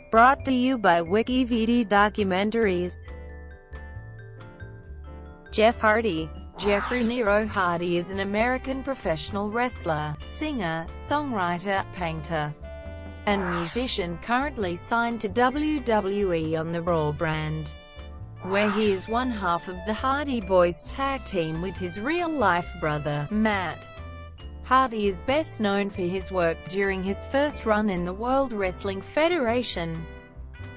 Brought to you by WikiVD Documentaries. Jeff Hardy. Jeffrey Nero Hardy is an American professional wrestler, singer, songwriter, painter, and musician currently signed to WWE on the Raw brand, where he is one half of the Hardy Boyz tag team with his real-life brother, Matt. Hardy is best known for his work during his first run in the World Wrestling Federation,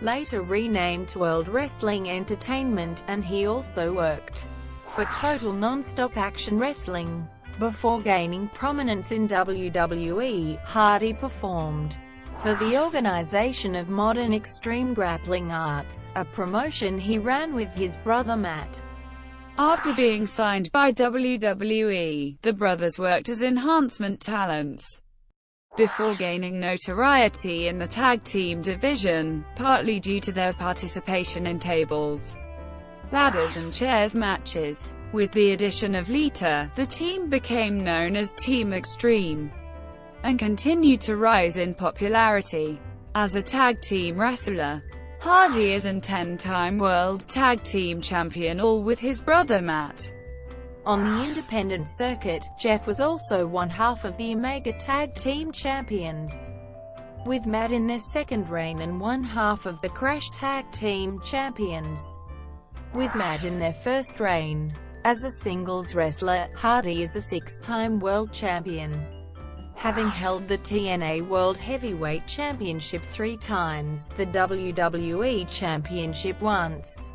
later renamed World Wrestling Entertainment, and he also worked for Total Nonstop Action Wrestling. Before gaining prominence in WWE, Hardy performed for the organization of Modern Extreme Grappling Arts, a promotion he ran with his brother Matt. After being signed by WWE, the brothers worked as enhancement talents before gaining notoriety in the tag team division, partly due to their participation in tables, ladders and chairs matches. With the addition of Lita, the team became known as Team Xtreme and continued to rise in popularity. As a tag team wrestler, Hardy is a 10-time World Tag Team Champion, all with his brother Matt. On the independent circuit, Jeff was also one half of the Omega Tag Team Champions, with Matt in their second reign, and one half of the Crash Tag Team Champions, with Matt in their first reign. As a singles wrestler, Hardy is a 6-time world champion, having held the TNA World Heavyweight Championship 3 times, the WWE Championship once,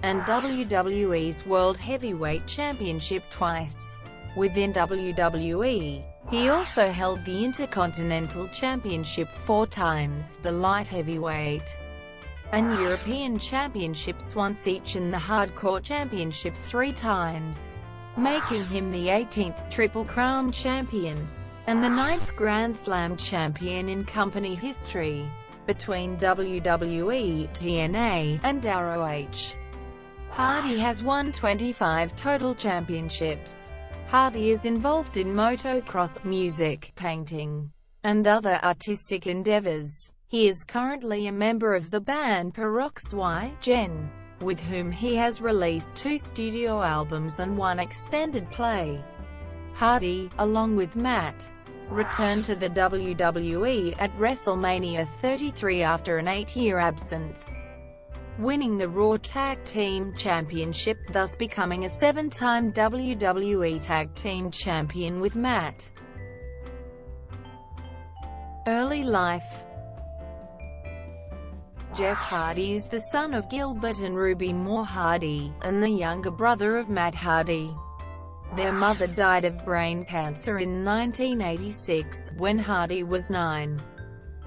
and WWE's World Heavyweight Championship twice. Within WWE, he also held the Intercontinental Championship 4 times, the Light Heavyweight and European Championships once each, and the Hardcore Championship 3 times, making him the 18th Triple Crown Champion and the 9th Grand Slam champion in company history. Between WWE, TNA, and ROH, Hardy has won 25 total championships. Hardy is involved in motocross, music, painting, and other artistic endeavors. He is currently a member of the band Peroxy, with whom he has released 2 studio albums and 1 extended play. Hardy, along with Matt, returned to the WWE at WrestleMania 33 after an 8-year absence, winning the Raw Tag Team Championship, thus becoming a 7-time WWE Tag Team Champion with Matt. Early life. Jeff Hardy is the son of Gilbert and Ruby Moore Hardy, and the younger brother of Matt Hardy. Their mother died of brain cancer in 1986, when Hardy was 9.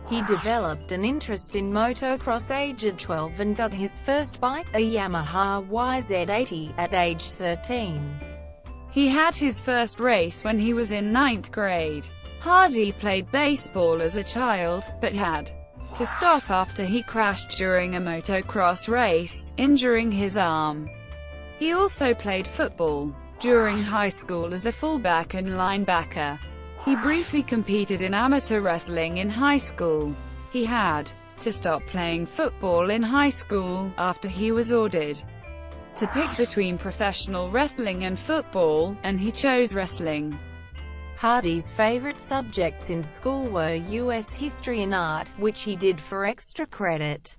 He developed an interest in motocross aged 12 and got his first bike, a Yamaha YZ80, at age 13. He had his first race when he was in 9th grade. Hardy played baseball as a child, but had to stop after he crashed during a motocross race, injuring his arm. He also played football during high school as a fullback and linebacker. He briefly competed in amateur wrestling in high school. He had to stop playing football in high school after he was ordered to pick between professional wrestling and football, and he chose wrestling. Hardy's favorite subjects in school were U.S. history and art, which he did for extra credit.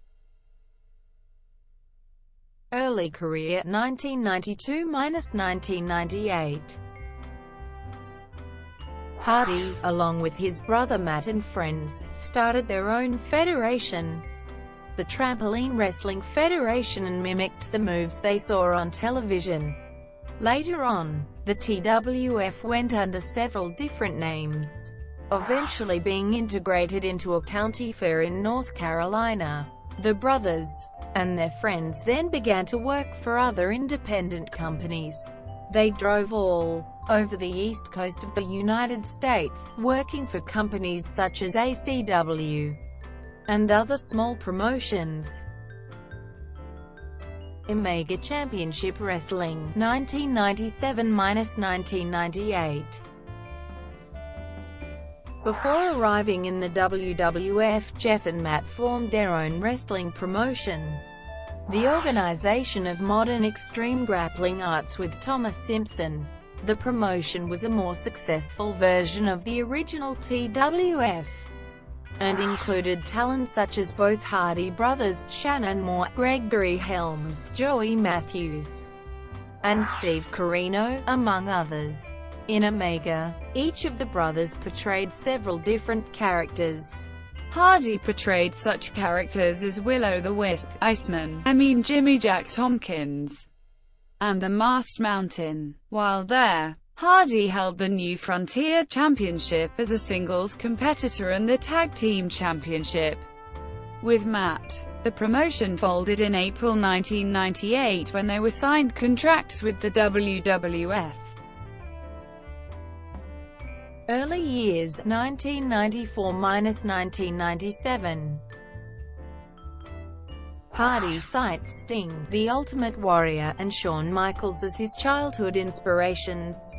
Early career, 1992–1998. Hardy, along with his brother Matt and friends, started their own federation, the Trampoline Wrestling Federation, and mimicked the moves they saw on television. Later on, the TWF went under several different names, eventually being integrated into a county fair in North Carolina. The brothers and their friends then began to work for other independent companies. They drove all over the East Coast of the United States, working for companies such as ACW and other small promotions. Omega Championship Wrestling, 1997–1998. Before arriving in the WWF, Jeff and Matt formed their own wrestling promotion, the Organization of Modern Extreme Grappling Arts with Thomas Simpson. The promotion was a more successful version of the original TWF, and included talent such as both Hardy brothers, Shannon Moore, Gregory Helms, Joey Matthews, and Steve Corino, among others. In Omega, each of the brothers portrayed several different characters. Hardy portrayed such characters as Will-O-the-Wisp, Iceman, Jimmy Jack Tompkins, and the Masked Mountain. While there, Hardy held the New Frontier Championship as a singles competitor and the Tag Team Championship with Matt. The promotion folded in April 1998 when they were signed contracts with the WWF. Early years, 1994–1997. Hardy cites Sting, The Ultimate Warrior, and Shawn Michaels as his childhood inspirations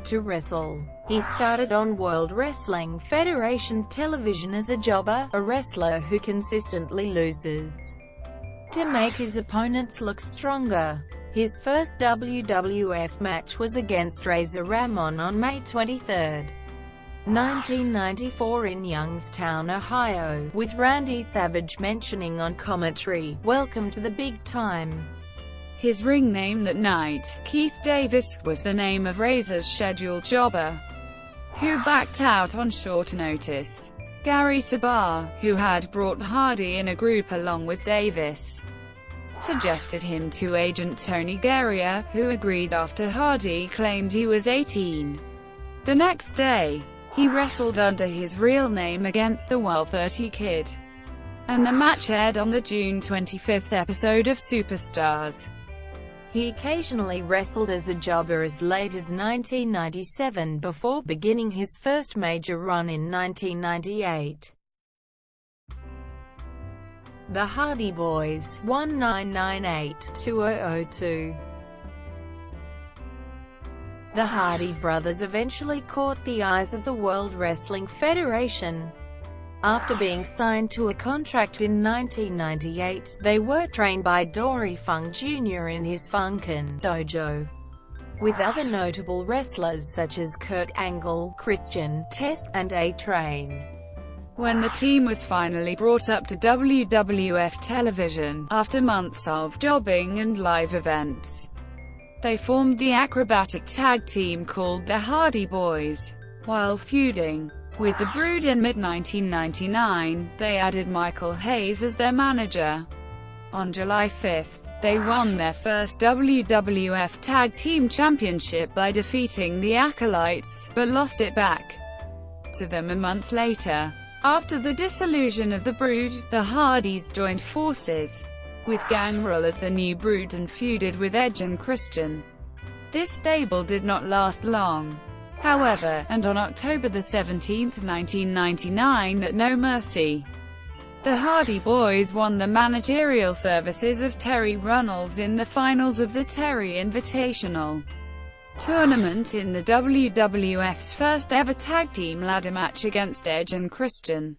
to wrestle. He started on World Wrestling Federation television as a jobber, a wrestler who consistently loses to make his opponents look stronger. His first WWF match was against Razor Ramon on May 23, 1994 in Youngstown, Ohio, with Randy Savage mentioning on commentary, "Welcome to the big time." His ring name that night, Keith Davis, was the name of Razor's scheduled jobber, who backed out on short notice. Gary Sabar, who had brought Hardy in a group along with Davis, suggested him to agent Tony Garea, who agreed after Hardy claimed he was 18. The next day, he wrestled under his real name against the Wild 30 Kid, and the match aired on the June 25 episode of Superstars. He occasionally wrestled as a jobber as late as 1997 before beginning his first major run in 1998. The Hardy Boys, 1998–2002. The Hardy brothers eventually caught the eyes of the World Wrestling Federation. After being signed to a contract in 1998, they were trained by Dory Funk Jr. in his Funkin' dojo, with other notable wrestlers such as Kurt Angle, Christian, Test, and A-Train. When the team was finally brought up to WWF television, after months of jobbing and live events, they formed the acrobatic tag team called the Hardy Boys. While feuding with the Brood in mid-1999, they added Michael Hayes as their manager. On July 5, they won their first WWF Tag Team Championship by defeating the Acolytes, but lost it back to them a month later. After the dissolution of the Brood, the Hardys joined forces with Gangrel as the new Brood and feuded with Edge and Christian. This stable did not last long, however, and on October 17, 1999 at No Mercy, the Hardy Boys won the managerial services of Terry Runnels in the finals of the Terry Invitational tournament in the WWF's first ever tag team ladder match against Edge and Christian.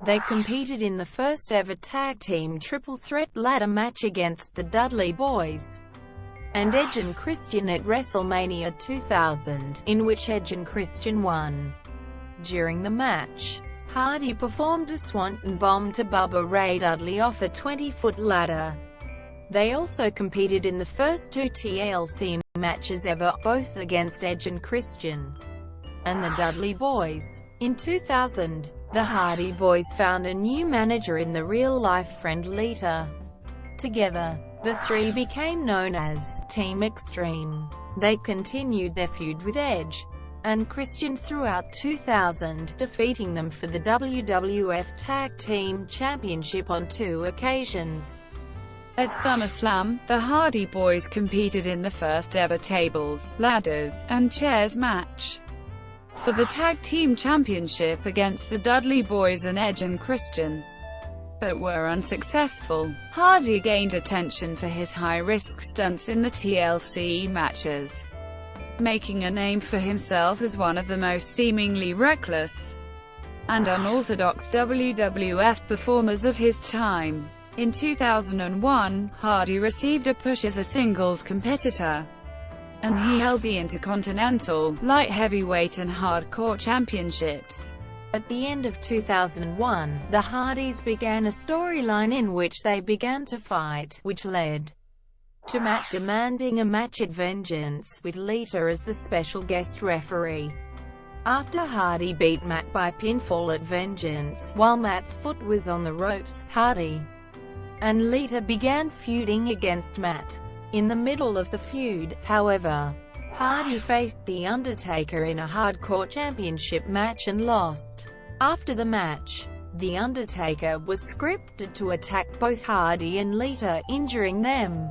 They competed in the first ever tag team triple threat ladder match against the Dudley Boys and Edge and Christian at WrestleMania 2000, in which Edge and Christian won. During the match, Hardy performed a Swanton Bomb to Bubba Ray Dudley off a 20-foot ladder. They also competed in the first two TLC matches ever, both against Edge and Christian and the Dudley Boys. In 2000, the Hardy Boys found a new manager in the real-life friend Lita. Together, the three became known as Team Xtreme. They continued their feud with Edge and Christian throughout 2000, defeating them for the WWF Tag Team Championship on 2 occasions. At SummerSlam, the Hardy Boys competed in the first ever tables, ladders, and chairs match for the Tag Team Championship against the Dudley Boys and Edge and Christian, but were unsuccessful. Hardy gained attention for his high-risk stunts in the TLC matches. making a name for himself as one of the most seemingly reckless and unorthodox WWF performers of his time. In 2001, Hardy received a push as a singles competitor, and he held the Intercontinental, Light Heavyweight and Hardcore Championships. At the end of 2001, the Hardys began a storyline in which they began to fight, which led to Matt demanding a match at Vengeance, with Lita as the special guest referee. After Hardy beat Matt by pinfall at Vengeance, while Matt's foot was on the ropes, Hardy and Lita began feuding against Matt. In the middle of the feud, however, Hardy faced The Undertaker in a Hardcore Championship match and lost. After the match, The Undertaker was scripted to attack both Hardy and Lita, injuring them.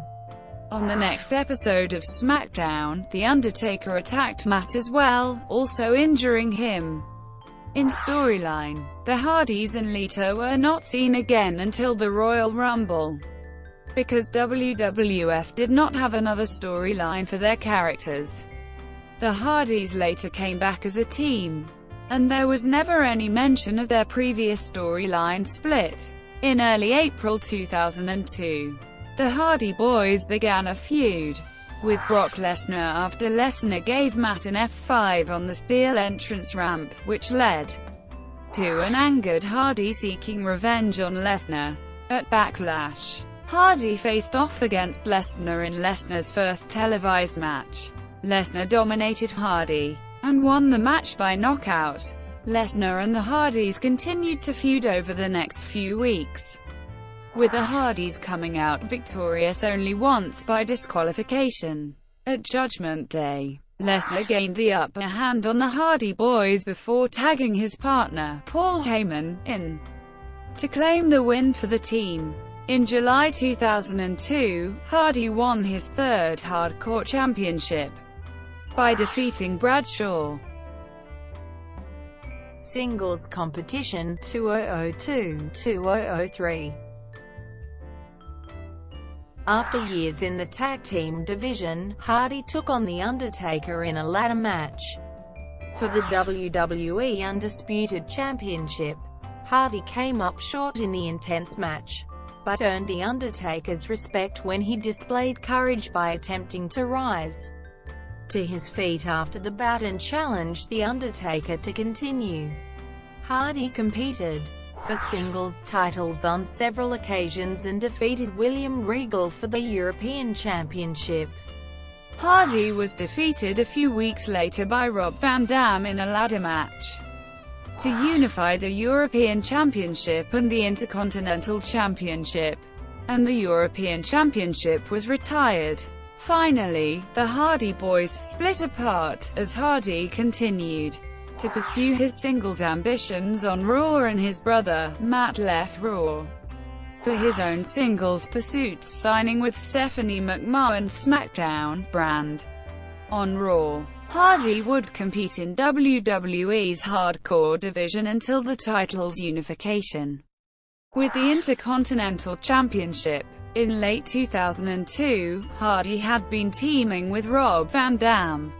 On the next episode of SmackDown, The Undertaker attacked Matt as well, also injuring him. In storyline, the Hardys and Lita were not seen again until the Royal Rumble, because WWF did not have another storyline for their characters. The Hardys later came back as a team, and there was never any mention of their previous storyline split. In early April 2002, the Hardy Boys began a feud with Brock Lesnar after Lesnar gave Matt an F5 on the steel entrance ramp, which led to an angered Hardy seeking revenge on Lesnar. At Backlash, Hardy faced off against Lesnar in Lesnar's first televised match. Lesnar dominated Hardy and won the match by knockout. Lesnar and the Hardys continued to feud over the next few weeks, with the Hardys coming out victorious only once by disqualification. At Judgment Day, Lesnar gained the upper hand on the Hardy Boys before tagging his partner, Paul Heyman, in to claim the win for the team. In July 2002, Hardy won his third Hardcore Championship by defeating Bradshaw. Singles competition 2002-2003. After years in the tag team division, Hardy took on The Undertaker in a ladder match for the WWE Undisputed Championship. Hardy came up short in the intense match, but earned The Undertaker's respect when he displayed courage by attempting to rise to his feet after the bout and challenged The Undertaker to continue. Hardy competed for singles titles on several occasions and defeated William Regal for the European Championship. Hardy was defeated a few weeks later by Rob Van Dam in a ladder match to unify the European Championship and the Intercontinental Championship, and the European Championship was retired. Finally, the Hardy Boys split apart, as Hardy continued to pursue his singles ambitions on Raw and his brother, Matt, left Raw for his own singles pursuits, signing with Stephanie McMahon's SmackDown brand. On Raw, Hardy would compete in WWE's Hardcore division until the title's unification with the Intercontinental Championship. In late 2002, Hardy had been teaming with Rob Van Dam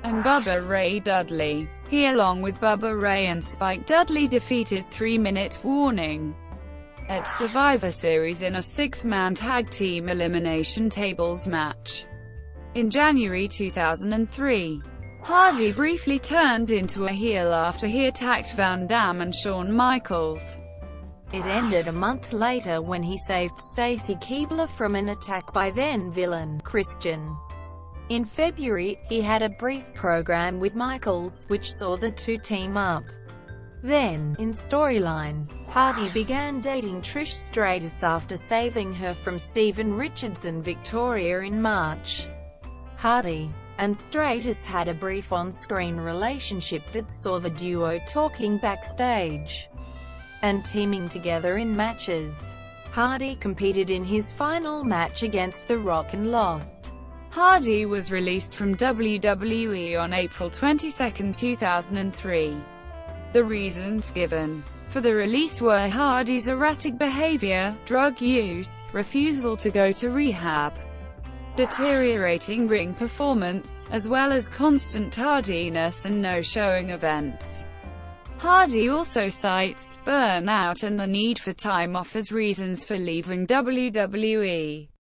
and Bubba Ray Dudley. He, along with Bubba Ray and Spike Dudley, defeated 3-Minute Warning at Survivor Series in a 6-man tag team elimination tables match. In January 2003, Hardy briefly turned into a heel after he attacked Van Dam and Shawn Michaels. It ended a month later when he saved Stacy Keibler from an attack by then-villain Christian. In February, he had a brief program with Michaels, which saw the two team up. Then, in storyline, Hardy began dating Trish Stratus after saving her from Steven Richardson Victoria in March. Hardy and Stratus had a brief on-screen relationship that saw the duo talking backstage and teaming together in matches. Hardy competed in his final match against The Rock and lost. Hardy was released from WWE on April 22, 2003. The reasons given for the release were Hardy's erratic behavior, drug use, refusal to go to rehab, deteriorating ring performance, as well as constant tardiness and no-showing events. Hardy also cites burnout and the need for time off as reasons for leaving WWE.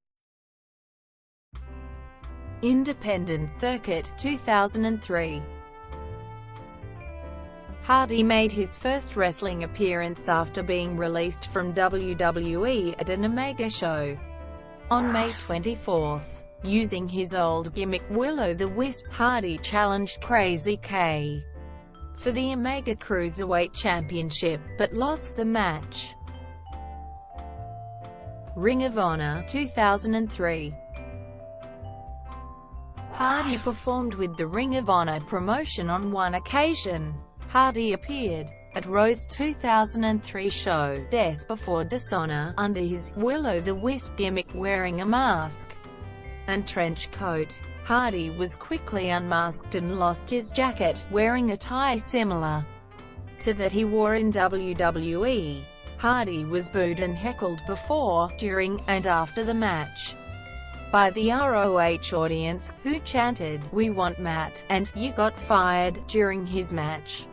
Independent circuit, 2003. Hardy made his first wrestling appearance after being released from WWE at an Omega show on May 24. Using his old gimmick Will-O-the-Wisp, Hardy challenged Crazy K for the Omega Cruiserweight Championship, but lost the match. Ring of Honor, 2003. Hardy performed with the Ring of Honor promotion on one occasion. Hardy appeared at Raw's 2003 show, Death Before Dishonor, under his Will-O-the-Wisp gimmick, wearing a mask and trench coat. Hardy was quickly unmasked and lost his jacket, wearing a tie similar to that he wore in WWE. Hardy was booed and heckled before, during, and after the match by the ROH audience, who chanted, "We want Matt," and "You got fired," during his match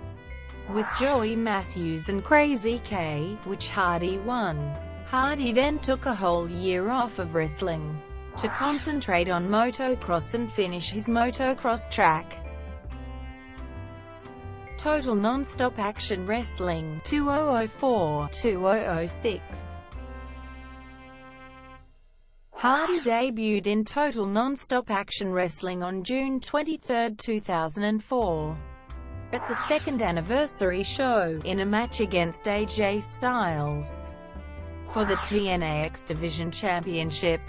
with Joey Matthews and Crazy K, which Hardy won. Hardy then took a whole year off of wrestling to concentrate on motocross and finish his motocross track. Total Nonstop Action Wrestling, 2004-2006. Hardy debuted in Total Nonstop Action Wrestling on June 23, 2004. At the second anniversary show, in a match against AJ Styles for the TNA X Division Championship.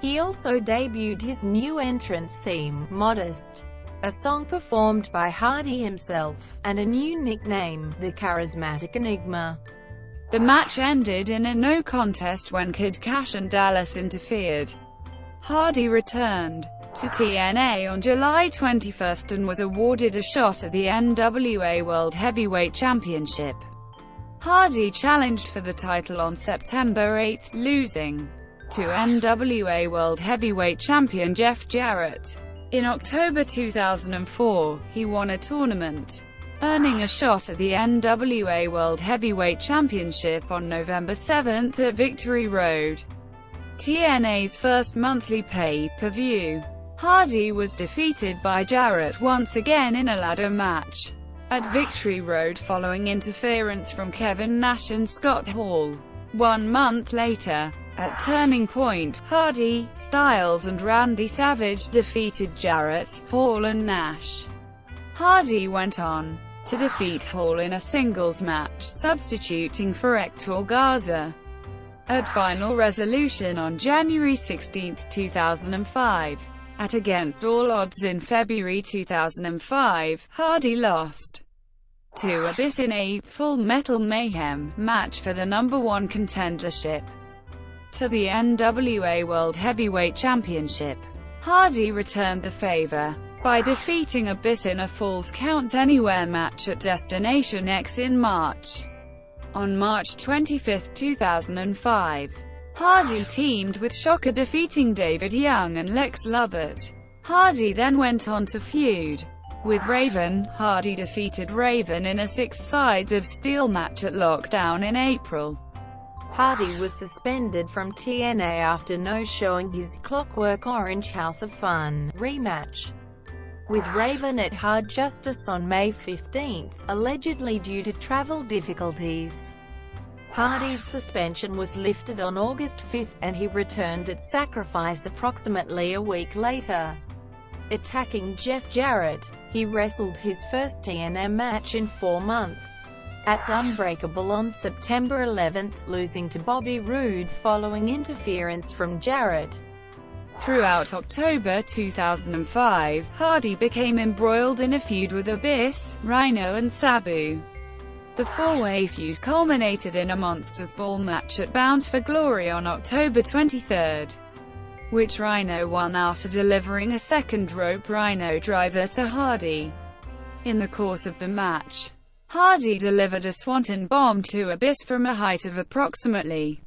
He also debuted his new entrance theme, Modest, a song performed by Hardy himself, and a new nickname, the Charismatic Enigma. The match ended in a no contest when Kid Cash and Dallas interfered. Hardy returned to TNA on July 21 and was awarded a shot at the NWA World Heavyweight Championship. Hardy challenged for the title on September 8, losing to NWA World Heavyweight Champion Jeff Jarrett. In October 2004, he won a tournament, earning a shot at the NWA World Heavyweight Championship on November 7 at Victory Road, TNA's first monthly pay-per-view. Hardy was defeated by Jarrett once again in a ladder match at Victory Road following interference from Kevin Nash and Scott Hall. 1 month later, at Turning Point, Hardy, Styles and Randy Savage defeated Jarrett, Hall and Nash. Hardy went on to defeat Hall in a singles match, substituting for Hector Garza. At Final Resolution on January 16, 2005, at Against All Odds in February 2005, Hardy lost to Abyss in a Full Metal Mayhem match for the number 1 contendership to the NWA World Heavyweight Championship. Hardy returned the favor by defeating Abyss in a Falls Count Anywhere match at Destination X in March. On March 25, 2005, Hardy teamed with Shocker, defeating David Young and Lex Luger. Hardy then went on to feud with Raven. Hardy defeated Raven in a 6 Sides of Steel match at Lockdown in April. Hardy was suspended from TNA after no-showing his Clockwork Orange House of Fun rematch with Raven at Hard Justice on May 15, allegedly due to travel difficulties. Hardy's suspension was lifted on August 5, and he returned at Sacrifice approximately a week later, attacking Jeff Jarrett. He wrestled his first TNA match in 4 months at Unbreakable on September 11, losing to Bobby Roode following interference from Jarrett. Throughout October 2005, Hardy became embroiled in a feud with Abyss, Rhino and Sabu. The four-way feud culminated in a Monsters Ball match at Bound for Glory on October 23, which Rhino won after delivering a second rope Rhino driver to Hardy. In the course of the match, Hardy delivered a Swanton bomb to Abyss from a height of approximately.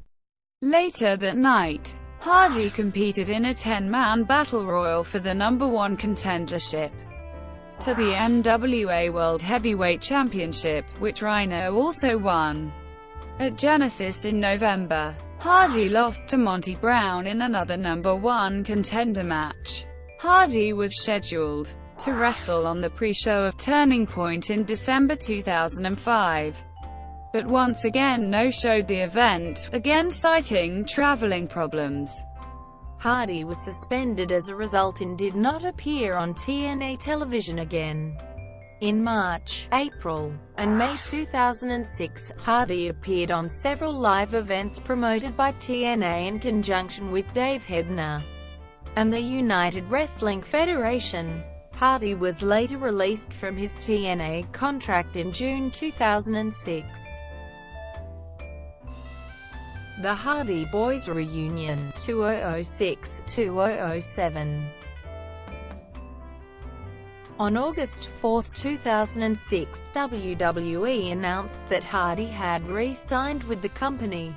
Later that night, Hardy competed in a 10-man battle royal for the #1 contendership to the NWA World Heavyweight Championship, which Rhino also won. At Genesis in November, Hardy lost to Monty Brown in another #1 contender match. Hardy was scheduled to wrestle on the pre-show of Turning Point in December 2005, but once again no-showed the event, again citing traveling problems. Hardy was suspended as a result and did not appear on TNA television again. In March, April, and May 2006, Hardy appeared on several live events promoted by TNA in conjunction with Dave Hebner and the United Wrestling Federation. Hardy was later released from his TNA contract in June 2006. The Hardy Boyz Reunion 2006-2007. On August 4, 2006, WWE announced that Hardy had re-signed with the company.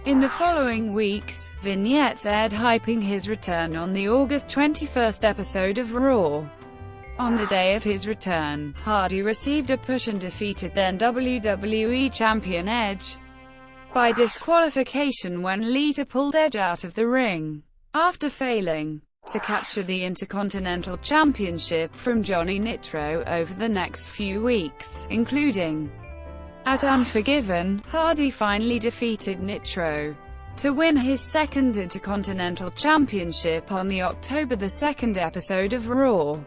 In the following weeks, vignettes aired hyping his return on the August 21 episode of Raw. On the day of his return, Hardy received a push and defeated then WWE Champion Edge by disqualification when Lita pulled Edge out of the ring, after failing to capture the Intercontinental Championship from Johnny Nitro over the next few weeks, including at Unforgiven. Hardy finally defeated Nitro to win his second Intercontinental Championship on the October 2 episode of Raw.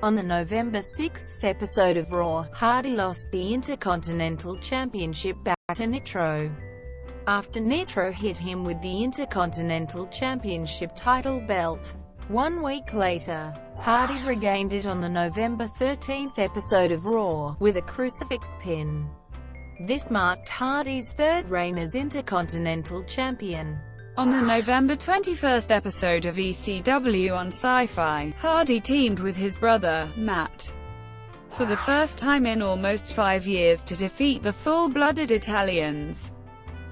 On the November 6 episode of Raw, Hardy lost the Intercontinental Championship back to Nitro, after Nitro hit him with the Intercontinental Championship title belt. 1 week later, Hardy regained it on the November 13 episode of Raw, with a crucifix pin. This marked Hardy's third reign as Intercontinental Champion. On the November 21 episode of ECW on Sci-Fi, Hardy teamed with his brother, Matt, for the first time in almost 5 years to defeat the full-blooded Italians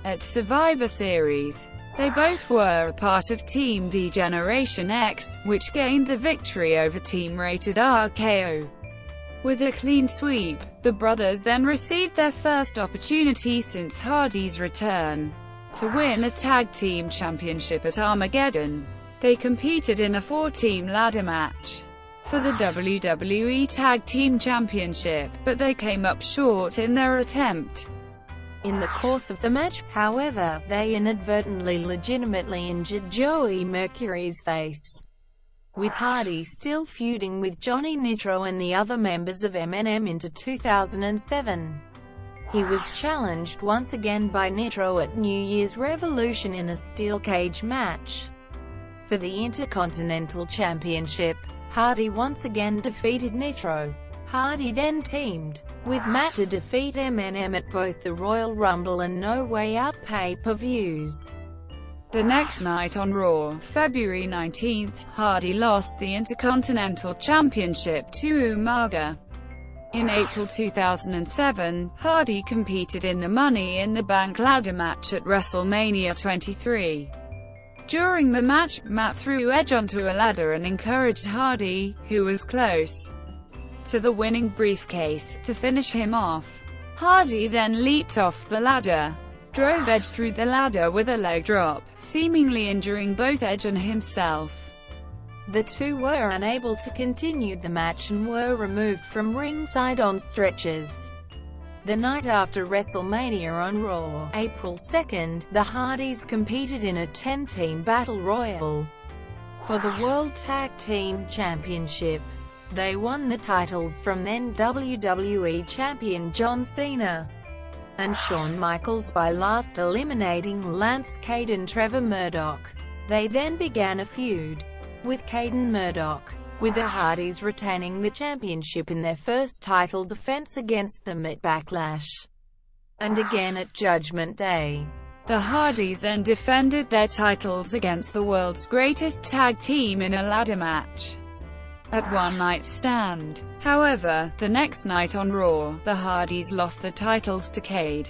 at Survivor Series. They both were a part of Team D-Generation X, which gained the victory over Team Rated RKO with a clean sweep. The brothers then received their first opportunity since Hardy's return to win a tag team championship at Armageddon. They competed in a 4-team ladder match for the WWE Tag Team Championship, but they came up short in their attempt. In the course of the match, however, they inadvertently legitimately injured Joey Mercury's face, with Hardy still feuding with Johnny Nitro and the other members of MNM into 2007. He was challenged once again by Nitro at New Year's Revolution in a steel cage match for the Intercontinental Championship. Hardy once again defeated Nitro. Hardy then teamed with Matt to defeat MNM at both the Royal Rumble and No Way Out pay-per-views. The next night on Raw, February 19, Hardy lost the Intercontinental Championship to Umaga. In April 2007, Hardy competed in the Money in the Bank ladder match at WrestleMania 23. During the match, Matt threw Edge onto a ladder and encouraged Hardy, who was close to the winning briefcase, to finish him off. Hardy then leaped off the ladder, drove Edge through the ladder with a leg drop, seemingly injuring both Edge and himself. The two were unable to continue the match and were removed from ringside on stretchers. The night after WrestleMania on Raw, April 2, the Hardys competed in a 10-team battle royal for the World Tag Team Championship. They won the titles from then WWE Champion John Cena and Shawn Michaels by last eliminating Lance Cade and Trevor Murdoch. They then began a feud with Caden Murdoch, with the Hardys retaining the championship in their first title defense against them at Backlash, and again at Judgment Day. The Hardys then defended their titles against the world's greatest tag team in a ladder match at One Night Stand. However, the next night on Raw, the Hardys lost the titles to Cade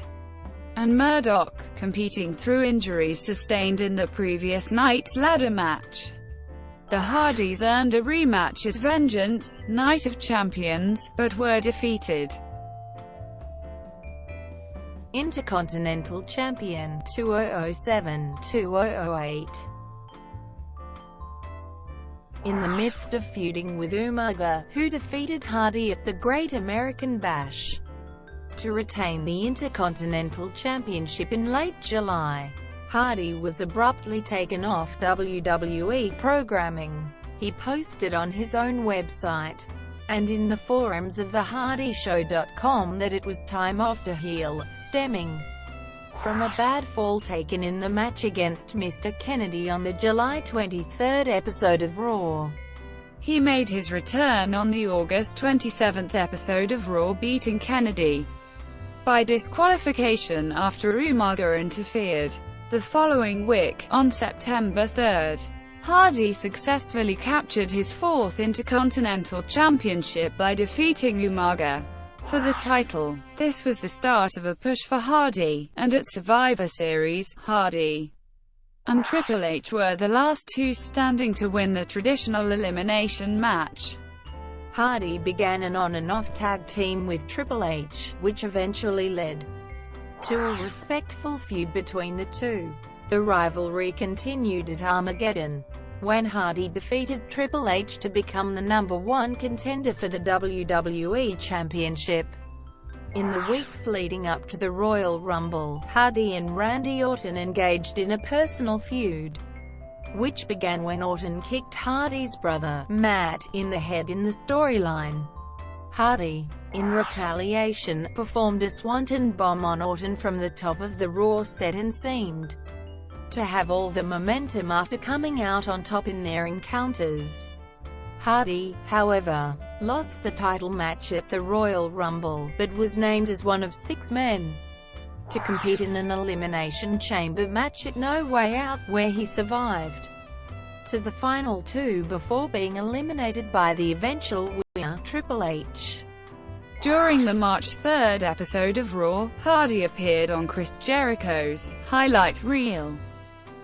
and Murdoch, competing through injuries sustained in the previous night's ladder match. The Hardys earned a rematch at Vengeance, Night of Champions, but were defeated. Intercontinental Champion 2007-2008. In the midst of feuding with Umaga, who defeated Hardy at the Great American Bash to retain the Intercontinental Championship in late July, Hardy was abruptly taken off WWE programming. He posted on his own website and in the forums of thehardyshow.com that it was time off to heal, stemming from a bad fall taken in the match against Mr. Kennedy on the July 23 episode of Raw. He made his return on the August 27 episode of Raw, beating Kennedy by disqualification after Umaga interfered. The following week, on September 3, Hardy successfully captured his fourth Intercontinental Championship by defeating Umaga for the title. This was the start of a push for Hardy, and at Survivor Series, Hardy and Triple H were the last two standing to win the traditional elimination match. Hardy began an on-and-off tag team with Triple H, which eventually led to a respectful feud between the two. The rivalry continued at Armageddon, when Hardy defeated Triple H to become the #1 contender for the WWE Championship. In the weeks leading up to the Royal Rumble, Hardy and Randy Orton engaged in a personal feud, which began when Orton kicked Hardy's brother, Matt, in the head in the storyline. Hardy, in retaliation, performed a swanton bomb on Orton from the top of the Raw set and seemed to have all the momentum after coming out on top in their encounters. Hardy, however, lost the title match at the Royal Rumble, but was named as one of 6 men to compete in an Elimination Chamber match at No Way Out, where he survived to the final 2 before being eliminated by the eventual winner, Triple H. During the March 3 episode of Raw, Hardy appeared on Chris Jericho's highlight reel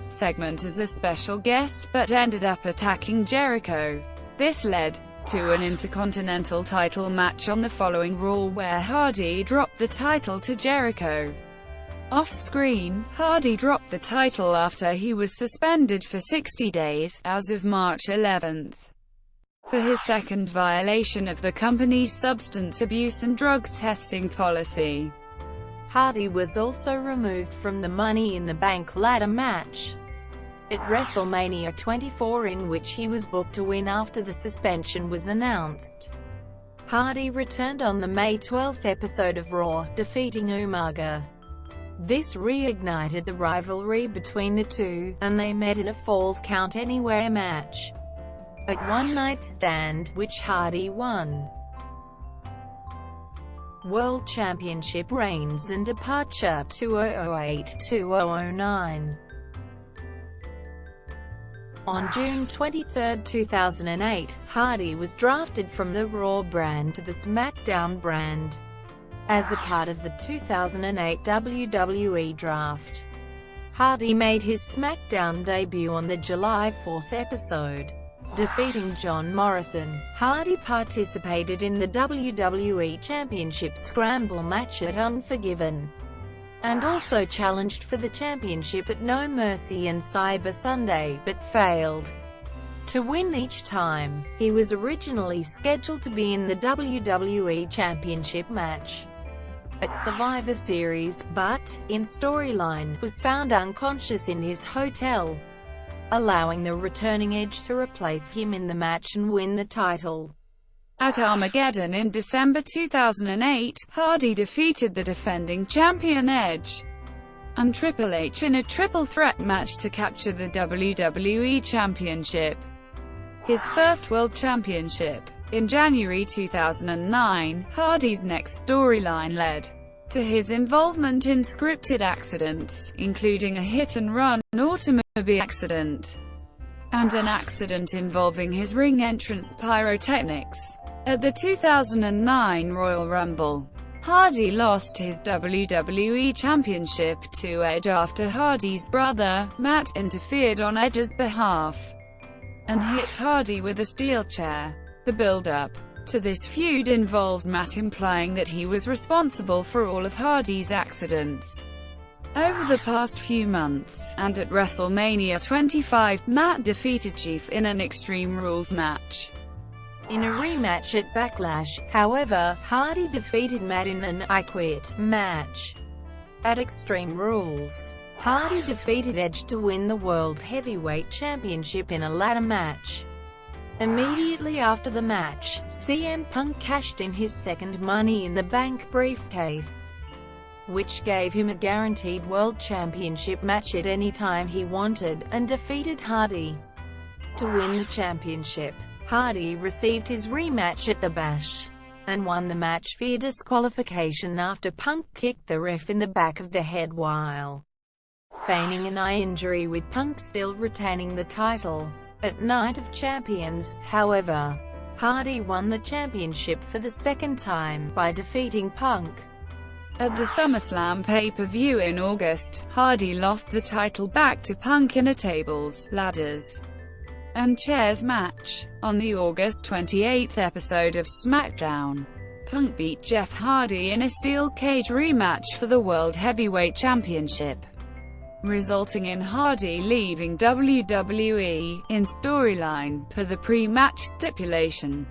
segment as a special guest, but ended up attacking Jericho. This led to an Intercontinental title match on the following Raw where Hardy dropped the title to Jericho. Off-screen, Hardy dropped the title after he was suspended for 60 days, as of March 11, for his second violation of the company's substance abuse and drug testing policy. Hardy was also removed from the Money in the Bank ladder match at WrestleMania 24, in which he was booked to win after the suspension was announced. Hardy returned on the May 12 episode of Raw, defeating Umaga. This reignited the rivalry between the two, and they met in a Falls Count Anywhere match at One Night Stand, which Hardy won. World Championship reigns and departure 2008-2009. On June 23, 2008, Hardy was drafted from the Raw brand to the SmackDown brand as a part of the 2008 WWE Draft. Hardy made his SmackDown debut on the July 4 episode, defeating John Morrison. Hardy participated in the WWE Championship Scramble match at Unforgiven, and also challenged for the championship at No Mercy and Cyber Sunday, but failed to win each time. He was originally scheduled to be in the WWE Championship match at Survivor Series, but, in storyline, was found unconscious in his hotel, allowing the returning Edge to replace him in the match and win the title. At Armageddon in December 2008, Hardy defeated the defending champion Edge and Triple H in a triple threat match to capture the WWE Championship, his first World Championship. In January 2009, Hardy's next storyline led to his involvement in scripted accidents, including a hit-and-run automobile accident and an accident involving his ring entrance pyrotechnics at the 2009 Royal Rumble. Hardy lost his WWE Championship to Edge after Hardy's brother, Matt, interfered on Edge's behalf and hit Hardy with a steel chair. The build-up to this feud involved Matt implying that he was responsible for all of Hardy's accidents over the past few months, and at WrestleMania 25, Matt defeated Chief in an Extreme Rules match. In a rematch at Backlash, however, Hardy defeated Matt in an "I Quit" match. At Extreme Rules, Hardy defeated Edge to win the World Heavyweight Championship in a ladder match. Immediately after the match, CM Punk cashed in his second Money in the Bank briefcase, which gave him a guaranteed World Championship match at any time he wanted, and defeated Hardy to win the championship. Hardy received his rematch at the Bash, and won the match via disqualification after Punk kicked the ref in the back of the head while feigning an eye injury, with Punk still retaining the title. At Night of Champions, however, Hardy won the championship for the second time, by defeating Punk. At the SummerSlam pay-per-view in August, Hardy lost the title back to Punk in a tables, ladders, and chairs match. On the August 28 episode of SmackDown, Punk beat Jeff Hardy in a steel cage rematch for the World Heavyweight Championship, resulting in Hardy leaving WWE. In storyline, per the pre-match stipulation,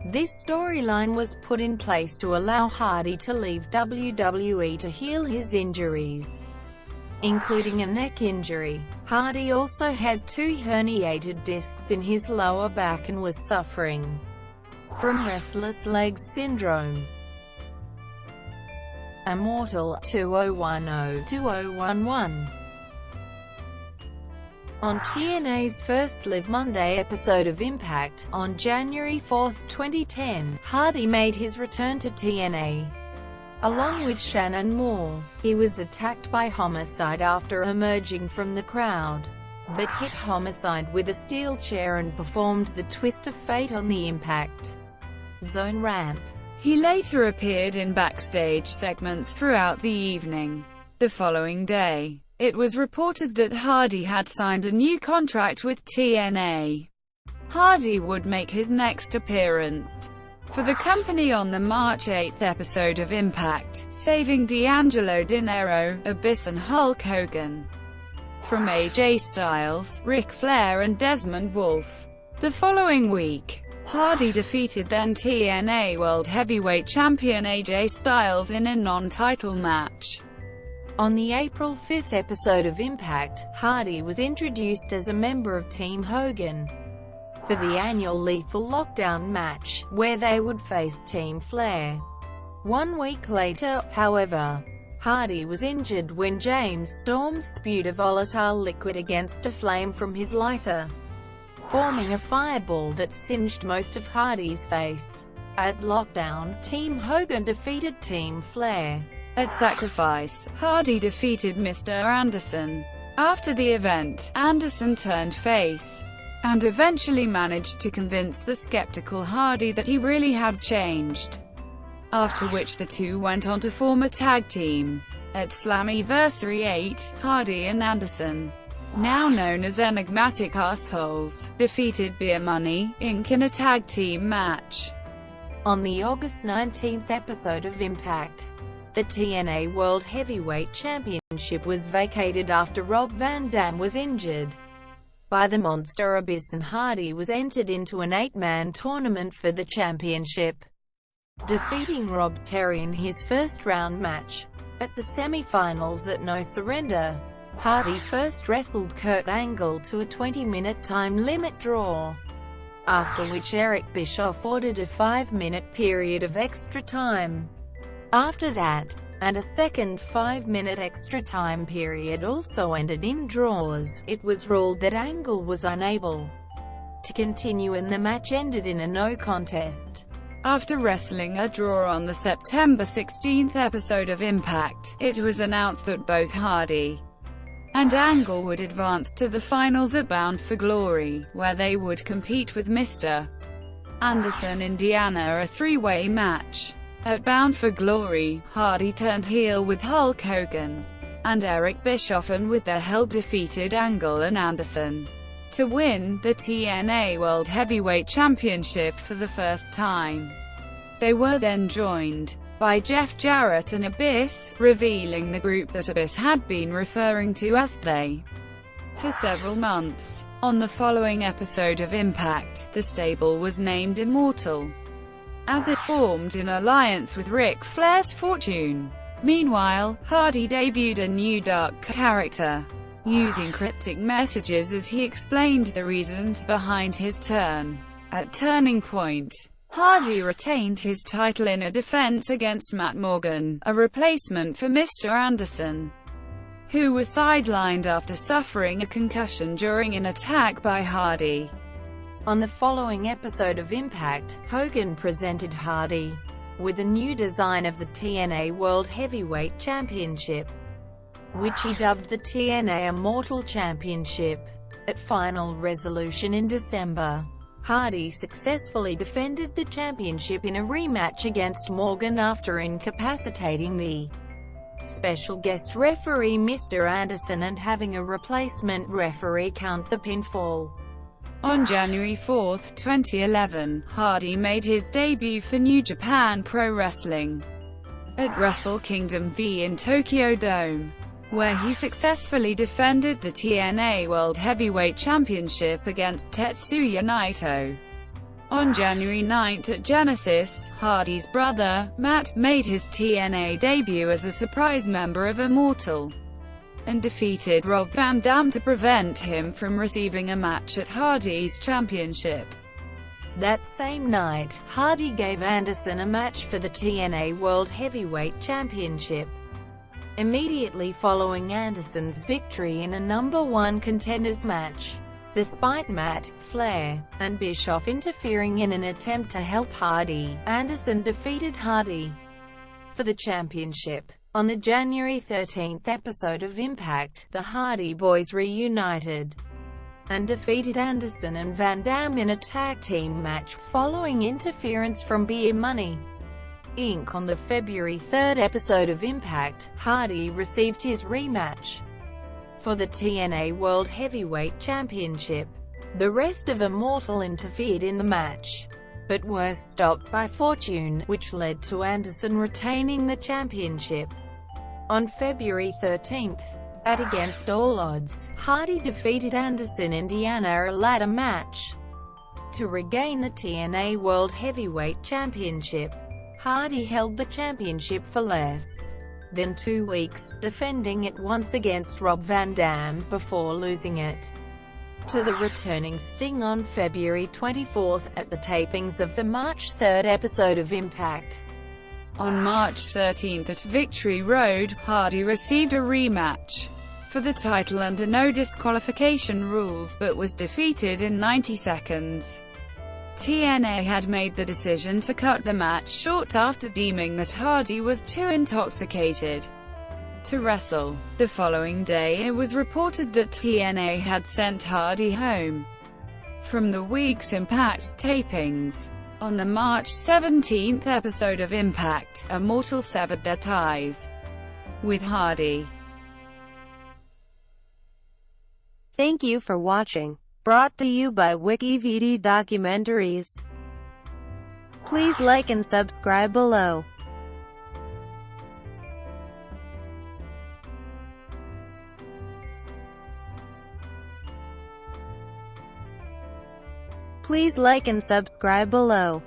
this storyline was put in place to allow Hardy to leave WWE to heal his injuries, including a neck injury. Hardy also had 2 herniated discs in his lower back and was suffering from restless legs syndrome. Immortal 2010-2011. On TNA's first Live Monday episode of Impact, on January 4, 2010, Hardy made his return to TNA. Along with Shannon Moore, he was attacked by Homicide after emerging from the crowd, but hit Homicide with a steel chair and performed the Twist of Fate on the Impact Zone ramp. He later appeared in backstage segments throughout the evening. The following day, it was reported that Hardy had signed a new contract with TNA. Hardy would make his next appearance for the company on the March 8 episode of Impact, saving D'Angelo Dinero, Abyss and Hulk Hogan from AJ Styles, Ric Flair and Desmond Wolfe. The following week, Hardy defeated then TNA World Heavyweight Champion AJ Styles in a non-title match. On the April 5 episode of Impact, Hardy was introduced as a member of Team Hogan for the annual Lethal Lockdown match, where they would face Team Flair. 1 week later, however, Hardy was injured when James Storm spewed a volatile liquid against a flame from his lighter, forming a fireball that singed most of Hardy's face. At Lockdown, Team Hogan defeated Team Flair. At Sacrifice, Hardy defeated Mr. Anderson. After the event, Anderson turned face, and eventually managed to convince the skeptical Hardy that he really had changed, after which the two went on to form a tag team. At Slammiversary 8, Hardy and Anderson, now known as Enigmatic Assholes, defeated Beer Money, Inc. in a tag team match. On the August 19 episode of Impact, the TNA World Heavyweight Championship was vacated after Rob Van Dam was injured by the Monster Abyss, and Hardy was entered into an 8-man tournament for the championship, defeating Rob Terry in his first-round match. At the semi-finals at No Surrender, Hardy first wrestled Kurt Angle to a 20-minute time limit draw, after which Eric Bischoff ordered a 5-minute period of extra time. After that, and a second 5-minute extra time period also ended in draws, it was ruled that Angle was unable to continue and the match ended in a no contest. After wrestling a draw on the September 16 episode of Impact, it was announced that both Hardy and Angle would advance to the finals at Bound for Glory, where they would compete with Mr. Anderson Indiana, a 3-way match. At Bound for Glory, Hardy turned heel with Hulk Hogan and Eric Bischoff, and with their help defeated Angle and Anderson to win the TNA World Heavyweight Championship for the first time. They were then joined by Jeff Jarrett and Abyss, revealing the group that Abyss had been referring to as they for several months. On the following episode of Impact, the stable was named Immortal, as it formed in alliance with Ric Flair's Fortune. Meanwhile, Hardy debuted a new dark character, using cryptic messages as he explained the reasons behind his turn. At Turning Point, Hardy retained his title in a defense against Matt Morgan, a replacement for Mr. Anderson, who was sidelined after suffering a concussion during an attack by Hardy. On the following episode of Impact, Hogan presented Hardy with a new design of the TNA World Heavyweight Championship, which he dubbed the TNA Immortal Championship. At Final Resolution in December, Hardy successfully defended the championship in a rematch against Morgan after incapacitating the special guest referee Mr. Anderson and having a replacement referee count the pinfall. On January 4, 2011, Hardy made his debut for New Japan Pro Wrestling at Wrestle Kingdom V in Tokyo Dome, where he successfully defended the TNA World Heavyweight Championship against Tetsuya Naito. On January 9 at Genesis, Hardy's brother, Matt, made his TNA debut as a surprise member of Immortal, and defeated Rob Van Dam to prevent him from receiving a match at Hardy's Championship. That same night, Hardy gave Anderson a match for the TNA World Heavyweight Championship, immediately following Anderson's victory in a #1 contenders match. Despite Matt, Flair, and Bischoff interfering in an attempt to help Hardy, Anderson defeated Hardy for the championship. On the January 13 episode of Impact, the Hardy Boys reunited and defeated Anderson and Van Dam in a tag team match, following interference from Beer Money, Inc. On the February 3 episode of Impact, Hardy received his rematch for the TNA World Heavyweight Championship. The rest of Immortal interfered in the match, but were stopped by Fortune, which led to Anderson retaining the championship. On February 13, at Against All Odds, Hardy defeated Anderson in a ladder match to regain the TNA World Heavyweight Championship. Hardy held the championship for less than 2 weeks, defending it once against Rob Van Dam, before losing it to the returning Sting on February 24 at the tapings of the March 3 episode of Impact. On March 13 at Victory Road, Hardy received a rematch for the title under no disqualification rules, but was defeated in 90 seconds. TNA had made the decision to cut the match short after deeming that Hardy was too intoxicated to wrestle. The following day it was reported that TNA had sent Hardy home from the week's Impact tapings. On the March 17 episode of Impact, Immortal severed their ties with Hardy. Thank you for watching. Brought to you by WikiVD Documentaries. Please like and subscribe below. Please like and subscribe below.